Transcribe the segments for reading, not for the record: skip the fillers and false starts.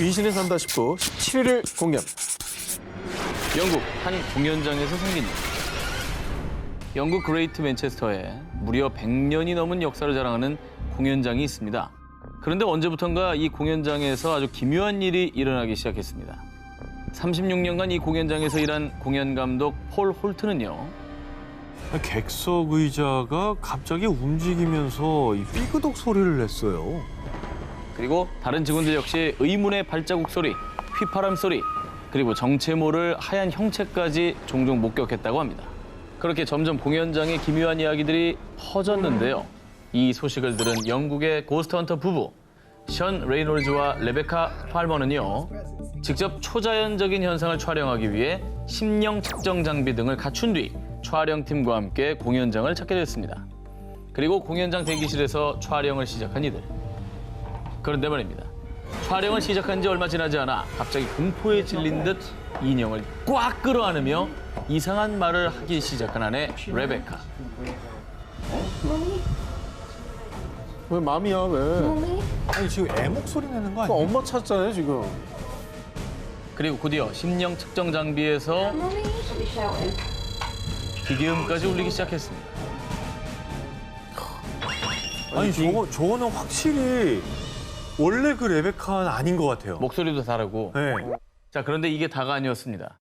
귀신이 산다 싶고 17일 공연. 영국 한 공연장에서 생긴 일. 영국 그레이트 맨체스터에 무려 100년이 넘은 역사를 자랑하는 공연장이 있습니다. 그런데 언제부턴가 이 공연장에서 아주 기묘한 일이 일어나기 시작했습니다. 36년간 이 공연장에서 일한 공연 감독 폴 홀트는요. 객석 의자가 갑자기 움직이면서 이 삐그덕 소리를 냈어요. 그리고 다른 직원들 역시 의문의 발자국 소리, 휘파람 소리, 그리고 정체 모를 하얀 형체까지 종종 목격했다고 합니다. 그렇게 점점 공연장의 기묘한 이야기들이 퍼졌는데요. 이 소식을 들은 영국의 고스트헌터 부부 션 레이놀즈와 레베카 팔머는요. 직접 초자연적인 현상을 촬영하기 위해 심령 측정 장비 등을 갖춘 뒤 촬영팀과 함께 공연장을 찾게 됐습니다. 그리고 공연장 대기실에서 촬영을 시작한 이들. 그런데 말입니다. 촬영을 시작한 지 얼마 지나지 않아 갑자기 공포에 질린 듯 인형을 꽉 끌어안으며 이상한 말을 하기 시작한 아내 레베카. 왜 맘이야 왜? 아니 지금 애 목소리 내는 거 아니야? 엄마 찾잖아요 지금. 그리고 곧이어 심령 측정 장비에서 기계음까지 울리기 시작했습니다. 아니 저거는 확실히 원래 그 레베카는 아닌 것 같아요. 목소리도 다르고. 네. 자, 그런데 이게 다가 아니었습니다.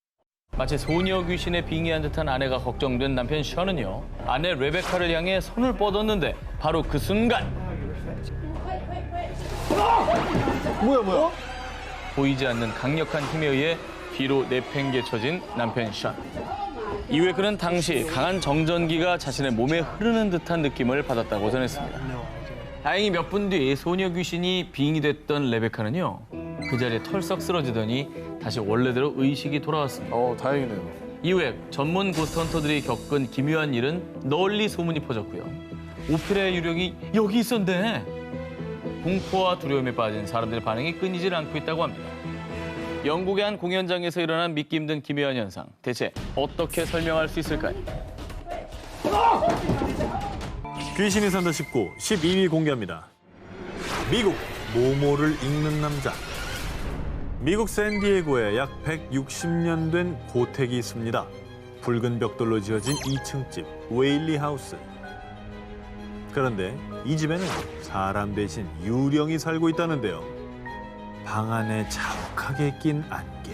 마치 소녀 귀신에 빙의한 듯한 아내가 걱정된 남편 션은요. 아내 레베카를 향해 손을 뻗었는데 바로 그 순간 뭐야? 보이지 않는 강력한 힘에 의해 뒤로 내팽개쳐진 남편 션. 이후에 그는 당시 강한 정전기가 자신의 몸에 흐르는 듯한 느낌을 받았다고 전했습니다. 다행히 몇 분 뒤 소녀 귀신이 빙의 됐던 레베카는요. 그 자리에 털썩 쓰러지더니 다시 원래대로 의식이 돌아왔습니다. 다행이네요. 이후에 전문 고스트헌터들이 겪은 기묘한 일은 널리 소문이 퍼졌고요. 오페라의 유령이 여기 있었네. 공포와 두려움에 빠진 사람들의 반응이 끊이질 않고 있다고 합니다. 영국의 한 공연장에서 일어난 믿기 힘든 기묘한 현상. 대체 어떻게 설명할 수 있을까요? 귀신이 산다 19, 12위 공개합니다. 미국 모모를 읽는 남자. 미국 샌디에고에 약 160년 된 고택이 있습니다. 붉은 벽돌로 지어진 2층 집, 웨일리 하우스. 그런데 이 집에는 사람 대신 유령이 살고 있다는데요. 방 안에 자욱하게 낀 안개.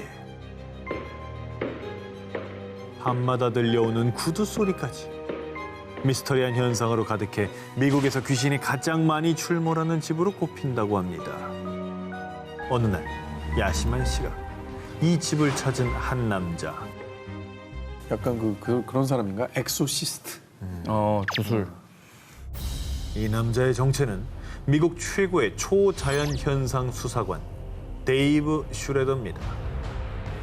밤마다 들려오는 구두 소리까지. 미스터리한 현상으로 가득해 미국에서 귀신이 가장 많이 출몰하는 집으로 꼽힌다고 합니다. 어느 날 야심한 시각, 이 집을 찾은 한 남자. 약간 그런 사람인가? 엑소시스트. 주술. 이 남자의 정체는 미국 최고의 초자연 현상 수사관 데이브 슈레더입니다.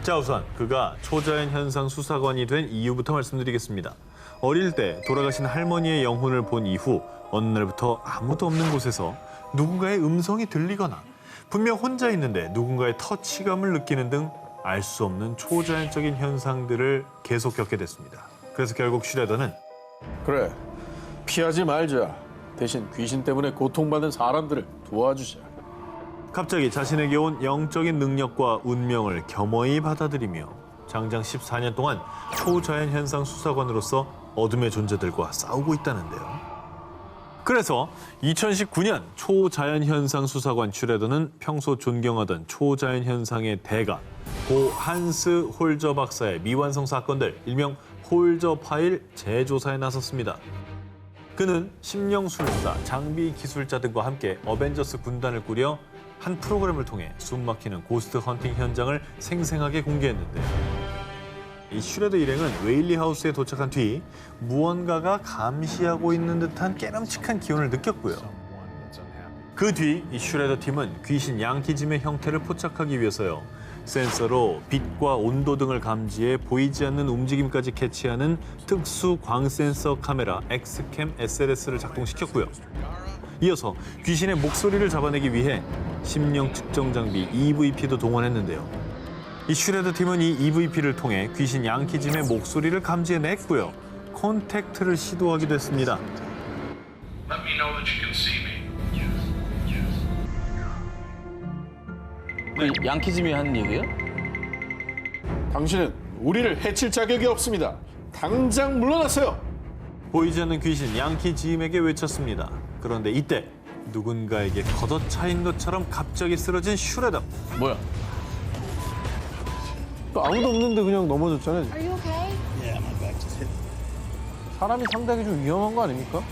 자, 우선 그가 초자연 현상 수사관이 된 이유부터 말씀드리겠습니다. 어릴 때 돌아가신 할머니의 영혼을 본 이후 어느 날부터 아무도 없는 곳에서 누군가의 음성이 들리거나 분명 혼자 있는데 누군가의 터치감을 느끼는 등 알 수 없는 초자연적인 현상들을 계속 겪게 됐습니다. 그래서 결국 슈레더는 그래, 피하지 말자. 대신 귀신 때문에 고통받는 사람들을 도와주자. 갑자기 자신에게 온 영적인 능력과 운명을 겸허히 받아들이며 장장 14년 동안 초자연 현상 수사관으로서 어둠의 존재들과 싸우고 있다는데요. 그래서 2019년 초자연 현상 수사관 슈레더는 평소 존경하던 초자연 현상의 대가 고 한스 홀저 박사의 미완성 사건들, 일명 홀저 파일 재조사에 나섰습니다. 그는 심령술사, 장비 기술자 등과 함께 어벤져스 군단을 꾸려 한 프로그램을 통해 숨막히는 고스트 헌팅 현장을 생생하게 공개했는데요. 이 슈레더 일행은 웨일리 하우스에 도착한 뒤 무언가가 감시하고 있는 듯한 깨름칙한 기운을 느꼈고요. 그 뒤 이 슈레더 팀은 귀신 양키짐의 형태를 포착하기 위해서요. 센서로 빛과 온도 등을 감지해 보이지 않는 움직임까지 캐치하는 특수 광센서 카메라 엑스캠 SLS를 작동시켰고요. 이어서 귀신의 목소리를 잡아내기 위해 심령 측정 장비 EVP도 동원했는데요. 이 슈레더 팀은 이 EVP를 통해 귀신 양키짐의 목소리를 감지해냈고요. 콘택트를 시도하기도 했습니다. Let me know that you can see me. 그 양키즘이 하는 얘기예요? 당신은 우리를 해칠 자격이 없습니다. 당장 물러나세요. 보이지 않는 귀신 양키 짐에게 외쳤습니다. 그런데 이때 누군가에게 걷어차인 것처럼 갑자기 쓰러진 슈레더. 뭐야? 또 아무도 없는데 그냥 넘어졌잖아요. Are you okay? 사람이 상당히 좀 위험한 거 아닙니까?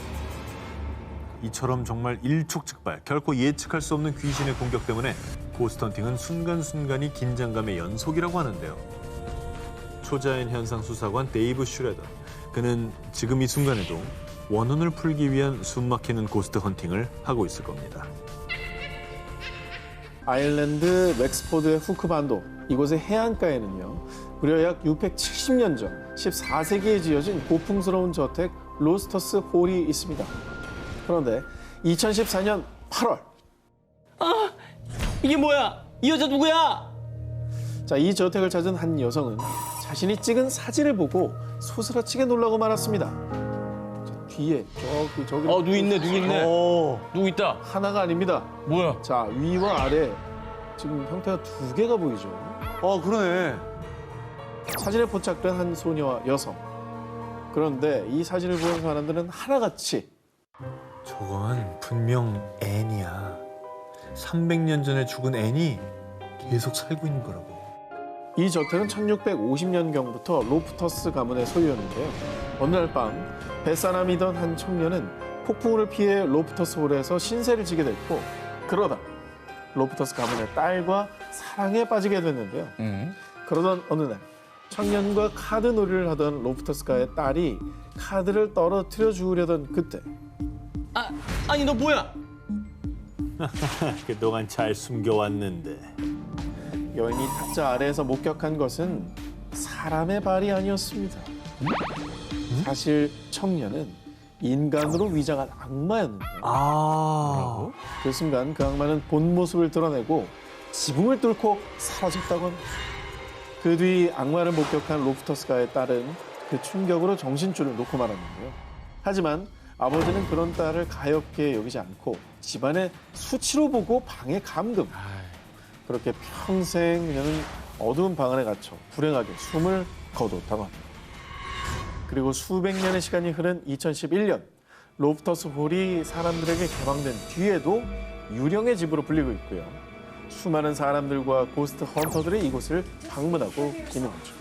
이처럼 정말 일촉즉발, 결코 예측할 수 없는 귀신의 공격 때문에 고스트헌팅은 순간순간이 긴장감의 연속이라고 하는데요. 초자연 현상 수사관 데이브 슈레더. 그는 지금 이 순간에도 원혼을 풀기 위한 숨막히는 고스트 헌팅을 하고 있을 겁니다. 아일랜드 웩스포드의 후크반도 이곳의 해안가에는요. 무려 약 670년 전 14세기에 지어진 고풍스러운 저택 로스터스 홀이 있습니다. 그런데 2014년 8월 이게 뭐야? 이 여자 누구야? 자, 이 저택을 찾은 한 여성은 자신이 찍은 사진을 보고 소스라치게 놀라고 말았습니다. 자, 뒤에 저기 누구 있네, 누구 있네. 누구 있다. 하나가 아닙니다. 뭐야? 자, 위와 아래 지금 형태가 두 개가 보이죠. 그러네. 사진에 포착된 한 소녀와 여성. 그런데 이 사진을 본 사람들은 하나같이 저건 분명 앤이야. 300년 전에 죽은 앤이 계속 살고 있는 거라고. 이 저택은 1650년경부터 로프터스 가문의 소유였는데요. 어느 날 밤 뱃사람이던 한 청년은 폭풍우를 피해 로프터스 홀에서 신세를 지게 됐고 그러다 로프터스 가문의 딸과 사랑에 빠지게 됐는데요. 그러던 어느 날 청년과 카드 놀이를 하던 로프터스가의 딸이 카드를 떨어뜨려 주우려던 그때 아니 너 뭐야? 그동안 잘 숨겨왔는데. 여인이 탁자 아래에서 목격한 것은 사람의 발이 아니었습니다. 사실 청년은 인간으로 위장한 악마였는데요. 그 순간 그 악마는 본 모습을 드러내고 지붕을 뚫고 사라졌다고 합니다. 그 뒤 악마를 목격한 로프터스가의 딸은 그 충격으로 정신줄을 놓고 말았는데요. 하지만 아버지는 그런 딸을 가엾게 여기지 않고 집안의 수치로 보고 방해 감금. 그렇게 평생 그녀는 어두운 방 안에 갇혀 불행하게 숨을 거뒀다고 합니다. 그리고 수백 년의 시간이 흐른 2011년 로프터스 홀이 사람들에게 개방된 뒤에도 유령의 집으로 불리고 있고요. 수많은 사람들과 고스트 헌터들이 이곳을 방문하고 있는 거죠.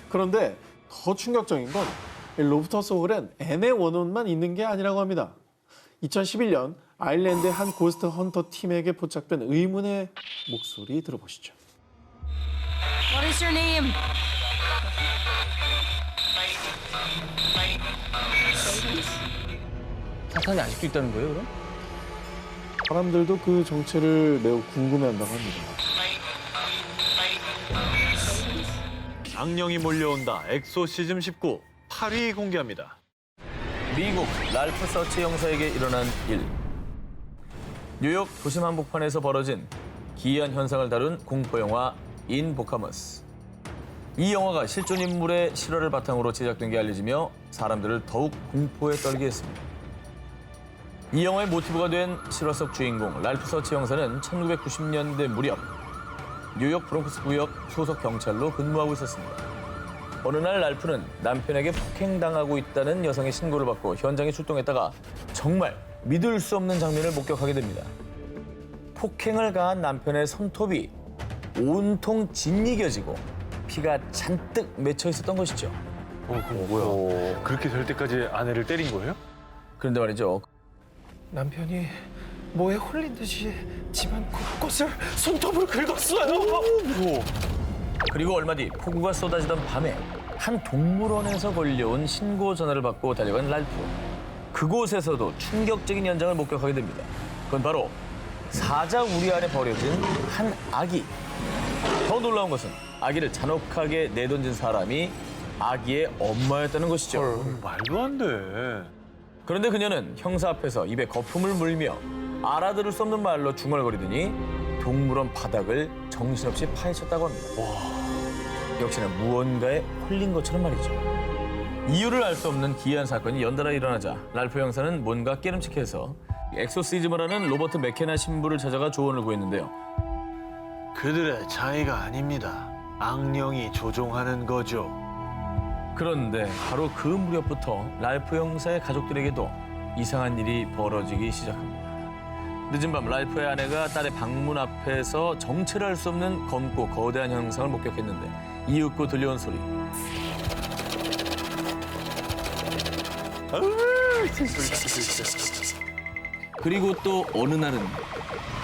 그런데 더 충격적인 건 이 로프터스 홀엔 앤의 원혼만 있는 게 아니라고 합니다. 2011년 아일랜드의 한 고스트 헌터 팀에게 포착된 의문의 목소리 들어보시죠. What is your name? 사탄이 아직도 있다는 거예요, 그럼? 사람들도 그 정체를 매우 궁금해한다고 합니다. 악령이 몰려온다. 엑소시즘 19 8위 공개합니다. 미국 랄프 서치 형사에게 일어난 일. 뉴욕 도심 한복판에서 벌어진 기이한 현상을 다룬 공포영화 인보카머스. 이 영화가 실존 인물의 실화를 바탕으로 제작된 게 알려지며 사람들을 더욱 공포에 떨게 했습니다. 이 영화의 모티브가 된 실화 속 주인공 랄프 서치 형사는 1990년대 무렵 뉴욕 브롱크스 구역 소속 경찰로 근무하고 있었습니다. 어느 날 랄프는 남편에게 폭행당하고 있다는 여성의 신고를 받고 현장에 출동했다가 정말 믿을 수 없는 장면을 목격하게 됩니다. 폭행을 가한 남편의 손톱이 온통 짓이겨지고 피가 잔뜩 맺혀 있었던 것이죠. 그럼 뭐야? 그렇게 될 때까지 아내를 때린 거예요? 그런데 말이죠. 남편이 뭐에 홀린 듯이 집안 곳곳을 손톱으로 긁었어요. 그리고 얼마 뒤 폭우가 쏟아지던 밤에 한 동물원에서 걸려온 신고 전화를 받고 달려간 랄프. 그곳에서도 충격적인 현장을 목격하게 됩니다. 그건 바로 사자 우리 안에 버려진 한 아기. 더 놀라운 것은 아기를 잔혹하게 내던진 사람이 아기의 엄마였다는 것이죠. 말도 안 돼. 그런데 그녀는 형사 앞에서 입에 거품을 물며 알아들을 수 없는 말로 중얼거리더니 동물원 바닥을 정신없이 파헤쳤다고 합니다. 역시나 무언가에 홀린 것처럼 말이죠. 이유를 알 수 없는 기이한 사건이 연달아 일어나자 랄프 형사는 뭔가 깨름칙해서 엑소시즘을 하는 로버트 맥케나 신부를 찾아가 조언을 구했는데요. 그들의 차이가 아닙니다. 악령이 조종하는 거죠. 그런데 바로 그 무렵부터 랄프 형사의 가족들에게도 이상한 일이 벌어지기 시작합니다. 늦은 밤 랄프의 아내가 딸의 방문 앞에서 정체를 알 수 없는 검고 거대한 형상을 목격했는데 이윽고 들려온 소리. 그리고 또 어느 날은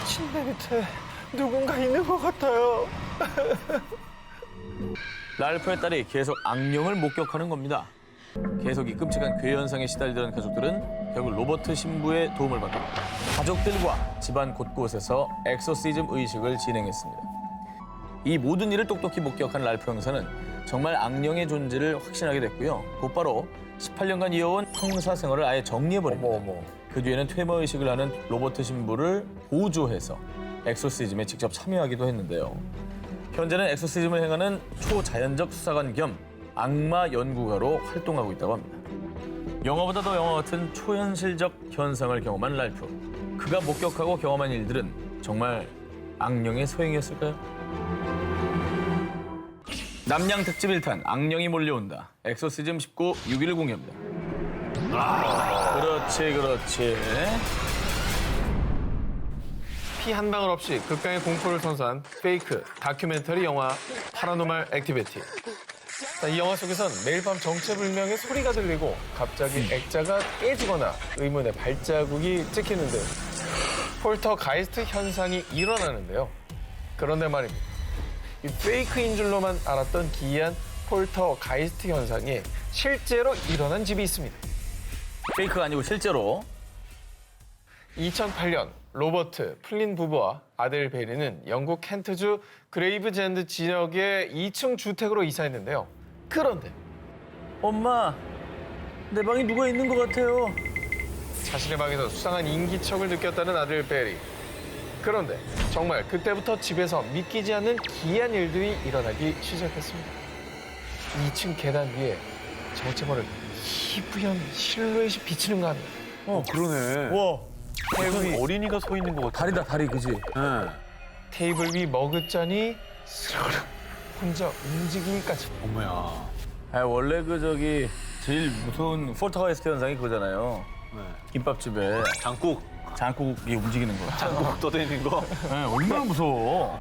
침대 밑에 누군가 있는 것 같아요. 랄프의 딸이 계속 악령을 목격하는 겁니다. 계속 이 끔찍한 괴 현상에 시달리던 가족들은 결국 로버트 신부의 도움을 받고 가족들과 집안 곳곳에서 엑소시즘 의식을 진행했습니다. 이 모든 일을 똑똑히 목격한 랄프 형사는 정말 악령의 존재를 확신하게 됐고요. 곧바로 18년간 이어온 형사 생활을 아예 정리해버립니다. 그 뒤에는 퇴마 의식을 하는 로버트 신부를 보조해서 엑소시즘에 직접 참여하기도 했는데요. 현재는 엑소시즘을 행하는 초자연적 수사관 겸 악마 연구가로 활동하고 있다고 합니다. 영화보다 더 영화 같은 초현실적 현상을 경험한 랄프. 그가 목격하고 경험한 일들은 정말 악령의 소행이었을까요? 남양 특집 1탄 악령이 몰려온다. 엑소시즘 19 6일 공개입니다. 그렇지. 피 한 방울 없이 극강의 공포를 선사한 페이크 다큐멘터리 영화 파라노멀 액티비티. 이 영화 속에선 매일 밤 정체불명의 소리가 들리고 갑자기 액자가 깨지거나 의문의 발자국이 찍히는 등 폴터가이스트 현상이 일어나는데요. 그런데 말입니다. 이 페이크인 줄로만 알았던 기이한 폴터가이스트 현상이 실제로 일어난 집이 있습니다. 페이크가 아니고 실제로 2008년 로버트, 플린 부부와 아들 베리는 영국 켄트주 그레이브젠드 지역의 2층 주택으로 이사했는데요. 그런데 엄마, 내 방에 누가 있는 것 같아요. 자신의 방에서 수상한 인기척을 느꼈다는 아들 베리. 그런데 정말 그때부터 집에서 믿기지 않는 기이한 일들이 일어나기 시작했습니다. 2층 계단 위에 정체 모를 희부연 실루엣이 비치는가 합니다. 그러네. 와, 무슨 어린이가 서 있는 것 같아. 다리다, 다리, 그지? 테이블 위 머그잔이 스르륵 혼자 움직이기까지. 어머야. 원래 제일 무서운 폴터가이스트 현상이 그거잖아요. 김밥집에 장국이 움직이는 거. 장국 떠다니는 거. 네, 얼마나 무서워.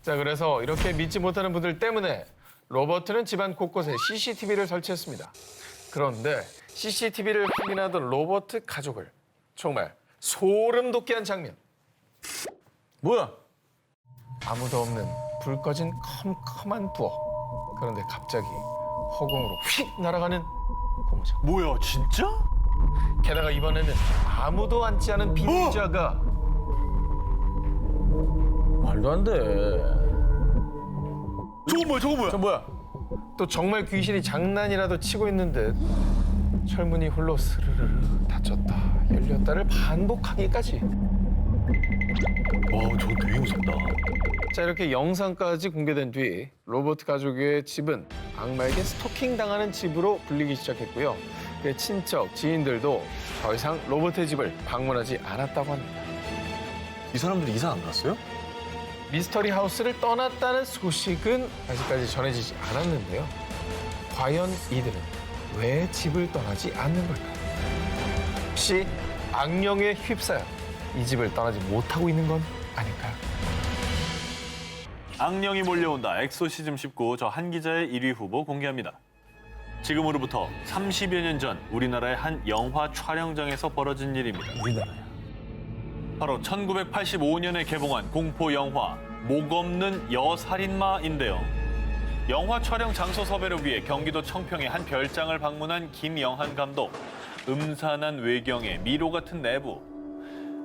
자, 그래서 이렇게 믿지 못하는 분들 때문에 로버트는 집안 곳곳에 CCTV를 설치했습니다. 그런데 CCTV를 확인하던 로버트 가족을 정말 소름 돋게 한 장면. 뭐야? 아무도 없는 불 꺼진 컴컴한 부엌. 그런데 갑자기 허공으로 휙 날아가는 고무장. 뭐야, 진짜? 게다가 이번에는 아무도 앉지 않은 빈 의자가 말도 안 돼. 저거 뭐야? 저 뭐야? 또 정말 귀신이 장난이라도 치고 있는 듯 철문이 홀로 스르르르 닫혔다 열렸다를 반복하기까지. 저거 되게 무섭다. 자, 이렇게 영상까지 공개된 뒤 로버트 가족의 집은 악마에게 스토킹당하는 집으로 불리기 시작했고요. 그의 친척, 지인들도 더 이상 로버트의 집을 방문하지 않았다고 합니다. 이 사람들이 이사 안 갔어요? 미스터리 하우스를 떠났다는 소식은 아직까지 전해지지 않았는데요. 과연 이들은 왜 집을 떠나지 않는 걸까요? 혹시 악령에 휩싸여 이 집을 떠나지 못하고 있는 건 아닐까요? 악령이 몰려온다. 엑소시즘 19 저 한 기자의 1위 후보 공개합니다. 지금으로부터 30여 년 전 우리나라의 한 영화 촬영장에서 벌어진 일입니다. 우리나라야. 바로 1985년에 개봉한 공포 영화 목 없는 여살인마인데요. 영화 촬영 장소 섭외를 위해 경기도 청평의 한 별장을 방문한 김영한 감독. 음산한 외경에 미로 같은 내부.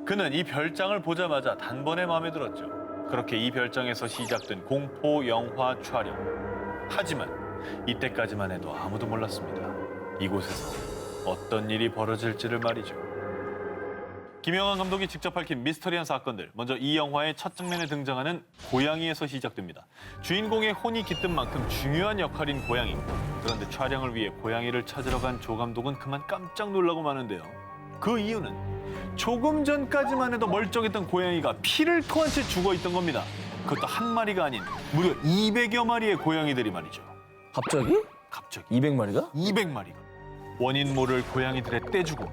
그는 이 별장을 보자마자 단번에 마음에 들었죠. 그렇게 이 별장에서 시작된 공포 영화 촬영. 하지만 이때까지만 해도 아무도 몰랐습니다. 이곳에서 어떤 일이 벌어질지를 말이죠. 김영한 감독이 직접 밝힌 미스터리한 사건들. 먼저 이 영화의 첫 장면에 등장하는 고양이에서 시작됩니다. 주인공의 혼이 깃든 만큼 중요한 역할인 고양이. 그런데 촬영을 위해 고양이를 찾으러 간 조 감독은 그만 깜짝 놀라고 마는데요. 그 이유는 조금 전까지만 해도 멀쩡했던 고양이가 피를 토한 채 죽어 있던 겁니다. 그것도 한 마리가 아닌 무려 200여 마리의 고양이들이 말이죠. 갑자기? 갑자기 200마리가? 200마리가 원인 모를 고양이들의 떼주고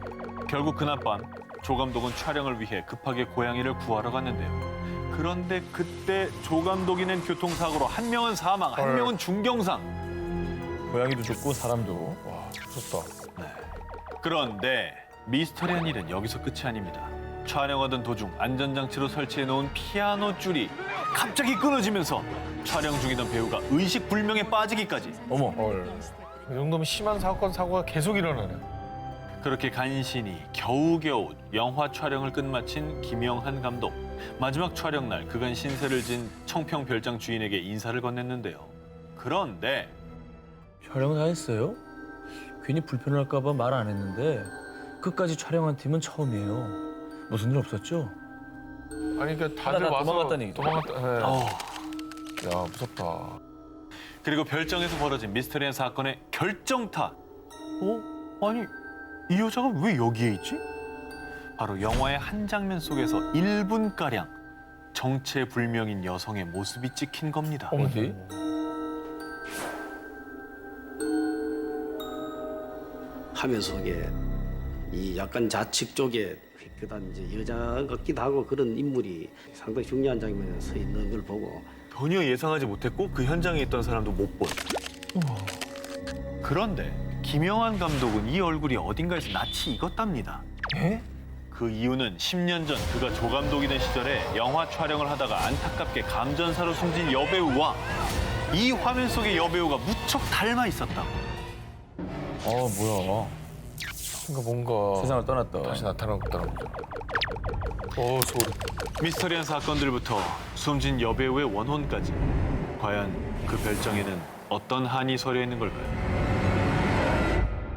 결국 그날 밤 조 감독은 촬영을 위해 급하게 고양이를 구하러 갔는데요. 그런데 그때 조 감독이 낸 교통사고로 한 명은 사망, 한 명은 중경상. 고양이도 죽고 사람도. 와, 무섭다. 그런데 미스터리한 일은 여기서 끝이 아닙니다. 촬영하던 도중 안전장치로 설치해놓은 피아노 줄이 갑자기 끊어지면서 촬영 중이던 배우가 의식불명에 빠지기까지. 어머. 헐. 이 정도면 심한 사고가 계속 일어나네. 그렇게 간신히 겨우겨우 영화 촬영을 끝마친 김영한 감독. 마지막 촬영 날 그간 신세를 진 청평별장 주인에게 인사를 건넸는데요. 그런데 촬영 다 했어요? 괜히 불편할까 봐 말 안 했는데 끝까지 촬영한 팀은 처음이에요. 무슨 일 없었죠? 아니 그러니까 다들 하다가 와서 도망갔다는 얘기죠. 도망갔다. 네. 어, 야, 무섭다. 그리고 별장에서 벌어진 미스터리한 사건의 결정타. 아니 이 여자가 왜 여기에 있지? 바로 영화의 한 장면 속에서 1분가량 정체불명인 여성의 모습이 찍힌 겁니다. 어디? 화면 속에 이 약간 좌측 쪽에 그다음 이제 여자 같기도 하고 그런 인물이 상당히 중요한 장면에 서 있는 걸 보고 전혀 예상하지 못했고 그 현장에 있던 사람도 못 본. 그런데 김영한 감독은 이 얼굴이 어딘가에서 낯이 익었답니다. 에? 그 이유는 10년 전 그가 조 감독이 된 시절에 영화 촬영을 하다가 안타깝게 감전사로 숨진 여배우와 이 화면 속의 여배우가 무척 닮아 있었다고. 뭐야. 그러니까 뭔가 세상을 떠났다. 다시 나타나고 있다는 거죠. 소름. 미스터리한 사건들부터 숨진 여배우의 원혼까지 과연 그 별장에는 어떤 한이 서려 있는 걸까요?